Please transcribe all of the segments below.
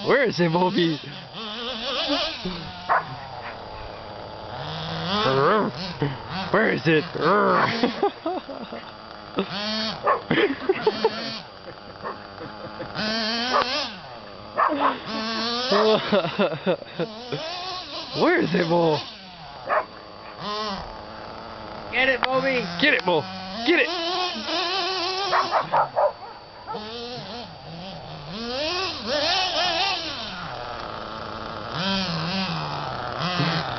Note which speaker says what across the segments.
Speaker 1: Where is it, Moby? Where is it? Where is it, Mo?
Speaker 2: Get it, Moby!
Speaker 1: Get it, Mo! Get it!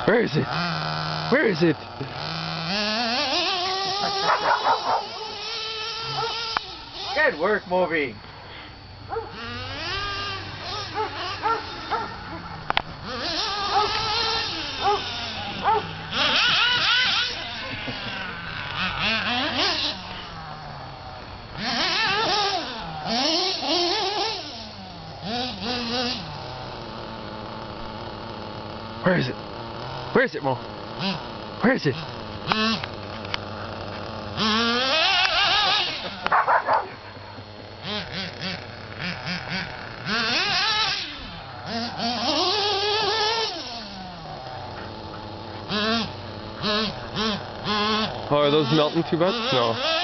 Speaker 1: Where is it? Where is it?
Speaker 2: Good work, Moby!
Speaker 1: Where is it? Where is it, Mo? Where is it? Oh, are those melting too much? No.